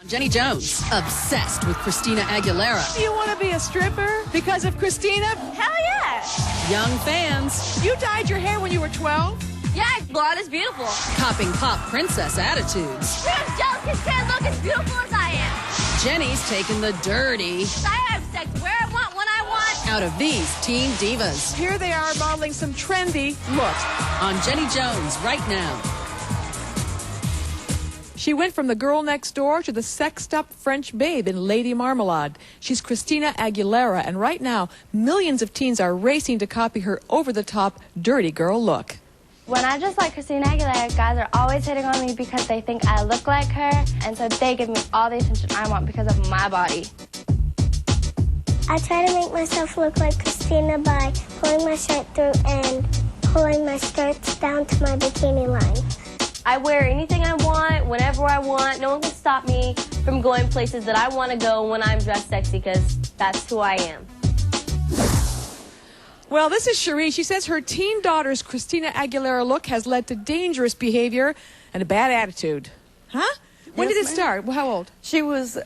Jenny Jones, obsessed with Christina Aguilera. Do you want to be a stripper because of Christina? Hell yeah! Young fans. You dyed your hair when you were 12? Yeah, blonde is beautiful. Copping pop princess attitudes. Who's jealous because can't look as beautiful as I am? Jenny's taking the dirty I have sex where I want, when I want. out of these teen divas. Here they are modeling some trendy looks. On Jenny Jones right now. She went from the girl next door to the sexed-up French babe in Lady Marmalade. She's Christina Aguilera, and right now, millions of teens are racing to copy her over-the-top, dirty girl look. When I dress like Christina Aguilera, guys are always hitting on me because they think I look like her, and so they give me all the attention I want because of my body. I try to make myself look like Christina by pulling my shirt through and pulling my skirts down to my bikini line. I wear anything I want, whenever I want. No one can stop me from going places that I want to go when I'm dressed sexy, because that's who I am. Well, this is Cherie. She says her teen daughter's Christina Aguilera look has led to dangerous behavior and a bad attitude. Huh? When did it start? Well, how old? She was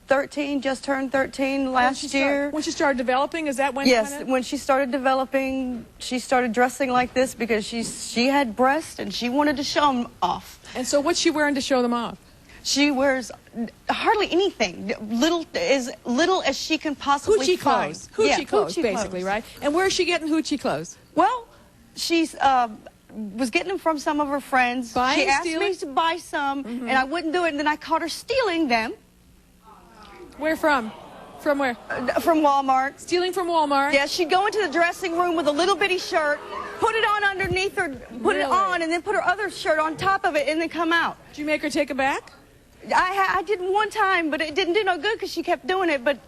13, just turned 13 last year. When she started developing, is that when? Yes, when she started developing, she started dressing like this because she had breasts and she wanted to show them off. And so what's she wearing to show them off? She wears hardly anything, as little as she can possibly Hoochie find. clothes. Hoochie clothes, hoochie basically, clothes. right? And where is she getting hoochie clothes? Well, she's was getting them from some of her friends. Buying, she asked stealing? me to buy some, and I wouldn't do it, and then I caught her stealing them. Where from? From where? From Walmart. Stealing from Walmart? Yeah, she'd go into the dressing room with a little bitty shirt, put it on underneath her, put it on, and then put her other shirt on top of it, and then come out. Did you make her take it back? I did one time, but it didn't do no good because she kept doing it. But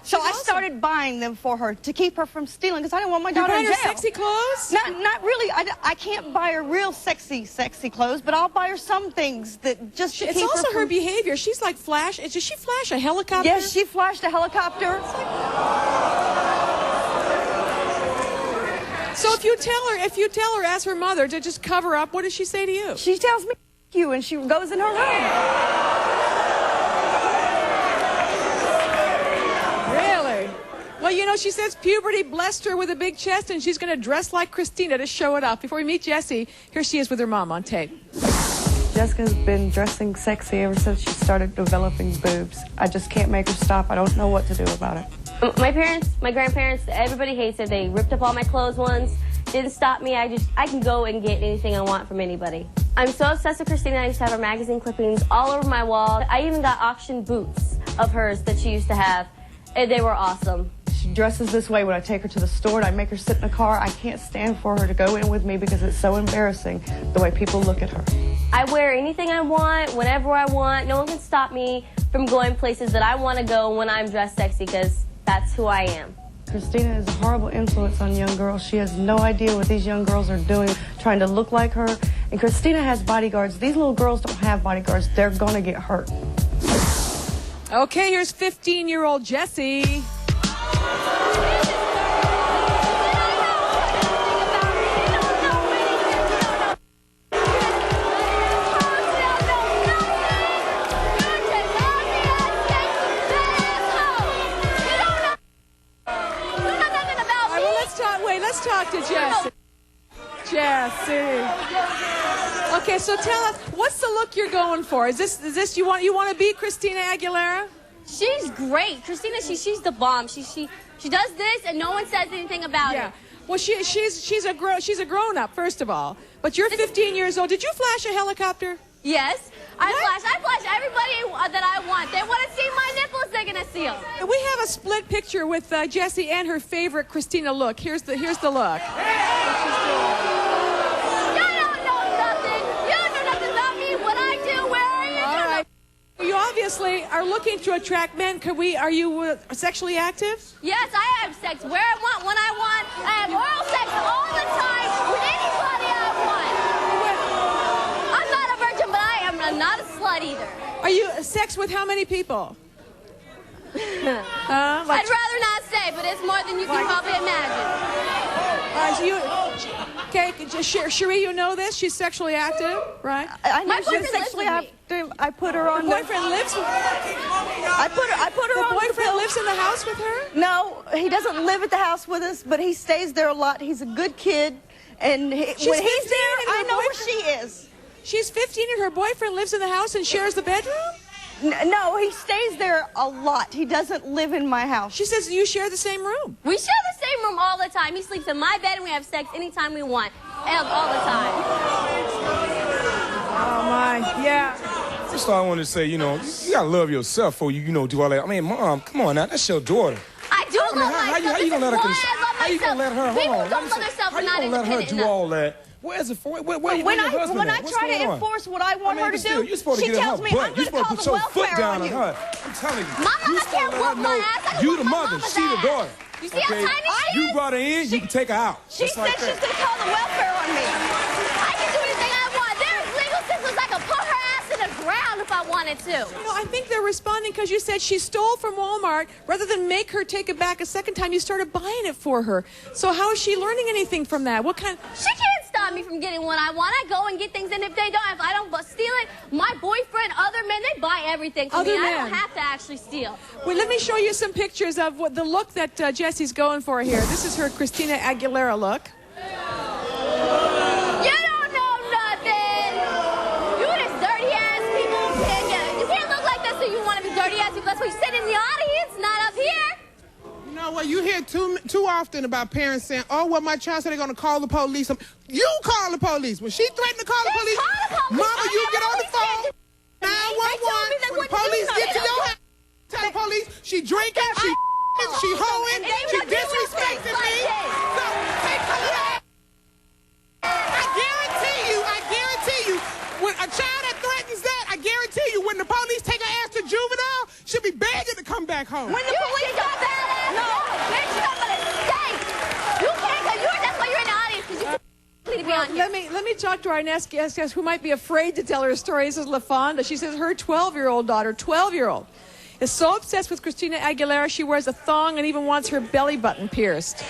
so I started buying them for her to keep her from stealing because I didn't want my daughter in You're jail. buying her sexy clothes? Not really. I can't buy her real sexy clothes, but I'll buy her some things that just to It's keep her also from... her behavior. She's like flash. Does she flash a helicopter? Yes, she flashed a helicopter. So if you tell her, ask her mother to just cover up, what does she say to you? She tells me you, and she goes in her room. Really? Well, you know, she says puberty blessed her with a big chest, and she's going to dress like Christina to show it off. Before we meet Jessie, here she is with her mom on tape. Jessica's been dressing sexy ever since she started developing boobs. I just can't make her stop. I don't know what to do about it. My parents, my grandparents, everybody hates it. They ripped up all my clothes once. Didn't stop me. I can go and get anything I want from anybody. I'm so obsessed with Christina. I used to have her magazine clippings all over my wall. I even got auction boots of hers that she used to have. And they were awesome. She dresses this way when I take her to the store and I make her sit in a car. I can't stand for her to go in with me because it's so embarrassing the way people look at her. I wear anything I want, whenever I want. No one can stop me from going places that I want to go when I'm dressed sexy, because that's who I am. Christina is a horrible influence on young girls. She has no idea what these young girls are doing, trying to look like her. And Christina has bodyguards. These little girls don't have bodyguards. They're going to get hurt. Okay, here's 15-year-old Jessie. Let's talk to Jessie. Jessie. Okay, so tell us, what's the look you're going for? Is this you want to be Christina Aguilera? She's great. Christina, she's the bomb. She does this and no one says anything about it. Well, she's a grown up, first of all. But you're 15 years old. Did you flash a helicopter? Yes. I flash everybody that I want. They want to see my nipples, they're going to see them. We have a split picture with Jessie and her favorite Christina look. Here's the look. You don't know nothing. You don't know nothing about me. What I do, where are you? All right. You obviously are looking to attract men. Are you sexually active? Yes, I have sex where I want, when I want. I have oral sex all the time with anybody I want. I'm not a virgin, but I'm not a slut either. Are you sex with how many people? I'd rather not say, but it's more than you can probably imagine. Okay, Cherie, you know this? She's sexually active, right? I know My she's boyfriend sexually lives with active. I put her on. The boyfriend lives with I put her the on. boyfriend lives in the house with her? No, he doesn't live at the house with us, but he stays there a lot. He's a good kid, and when he's 15 there, and I her know where boyfriend- she is. She's 15 and her boyfriend lives in the house and shares the bedroom? No, he stays there a lot. He doesn't live in my house. She says you share the same room. We share the same room all the time. He sleeps in my bed and we have sex anytime we want. All the time. Oh, my. Yeah. First of all, I want to say, you gotta love yourself before you, do all that. I mean, Mom, come on now, that's your daughter. I do love myself. How you gonna let her? How you gonna let her? People Hold on. don't love themselves How and you not gonna let her independent do enough. all that? Where's it for? Where your when husband I at? What's try going to on? enforce what I want her to do, You're supposed to she get in tells her me, butt. I'm You're going to supposed call to put the your foot welfare down on on you. her. I'm telling you. Mama, You I can't supposed to whoop my ass. I can You whoop the my mother. mama's She the ass. daughter. You see how tiny she You is? brought her in. You can take her out. She Just said like she's that. going to call the welfare on me. I can do anything I want. There's legal systems. I can put her ass in the ground if I wanted to. I think they're responding because you said she stole from Walmart. Rather than make her take it back a second time, you started buying it for her. So how is she learning anything from that? What kind? She can't stop me from getting what I want. I go and get things, and if I don't steal it, my boyfriend, other men, they buy everything for me. I don't have to actually steal. Well, let me show you some pictures of the look that Jesse's going for here. This is her Christina Aguilera look. You don't know nothing. You just dirty ass people. You can't look like that so you want to be dirty ass people. That's why you sit in the audience, not up here. You know what? You hear too often about parents saying, "Oh, well, my child said they're going to call the police." You call the police. When she threatened to call the police, Mama, you get on the phone, 911. When the police get to your house, tell the police she drinking, she hoeing, she disrespecting me. So take her out. I guarantee you, when a child that threatens that, I guarantee you, when the police take her ass to juvenile, she'll be begging to come back home. When the police got badass, no, bitch, you're gonna stay. You can't, cause that's why you're in the audience, because you to be on here. Let me talk to our next guest who might be afraid to tell her story. This is LaFonda. She says her 12-year-old daughter, 12-year-old, is so obsessed with Christina Aguilera, she wears a thong and even wants her belly button pierced.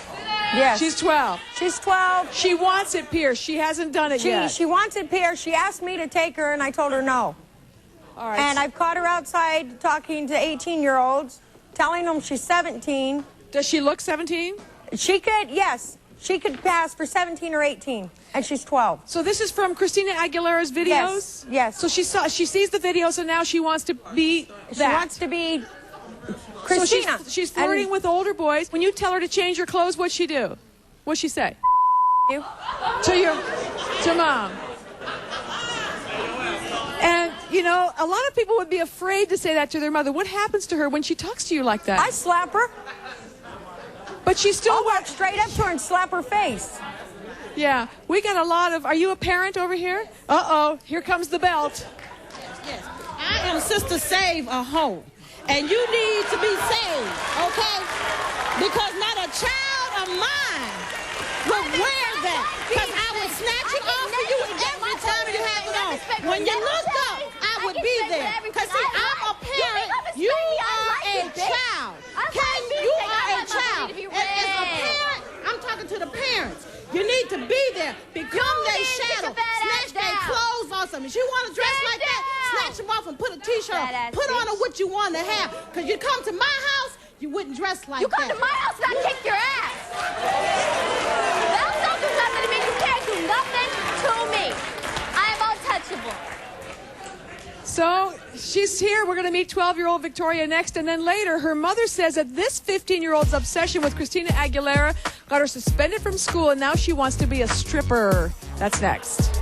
Yes. She's 12. She's 12. She wants it pierced. She hasn't done it yet. She wants it pierced. She asked me to take her, and I told her no. All right. And I've caught her outside talking to 18-year-olds, telling them she's 17. Does she look 17? She could, yes. She could pass for 17 or 18, and she's 12. So this is from Christina Aguilera's videos? Yes. Yes. So she sees the videos, and now she wants to be that. She wants to be Christina. So she's flirting with older boys. When you tell her to change her clothes, what's she do? What's she say? You. To mom. And, a lot of people would be afraid to say that to their mother. What happens to her when she talks to you like that? I slap her. But she still... I'll walk straight up to her and slap her face. Yeah. We got a lot of... Are you a parent over here? Uh-oh. Here comes the belt. Yes. I am Sister Save a Home. And you need to be saved, okay? Because not a child of mine would wear that. Because I would snatch it off of you every time you have it on. When you look up, I would be there. Because see, I'm a parent. You are a child. Okay? You are a child. And as a parent, I'm talking to the parents. You need to be there. Become their shadow. Snatch their clothes off them. If you want to dress like that, snatch them off and put a t-shirt on. Put on what you want to have. Because you come to my house, you wouldn't dress like that. You come to my house and I kick your ass. Don't do nothing to me. You can't do nothing to me. I am untouchable. So she's here. We're going to meet 12-year-old Victoria next. And then later, her mother says that this 15-year-old's obsession with Christina Aguilera got her suspended from school, and now she wants to be a stripper. That's next.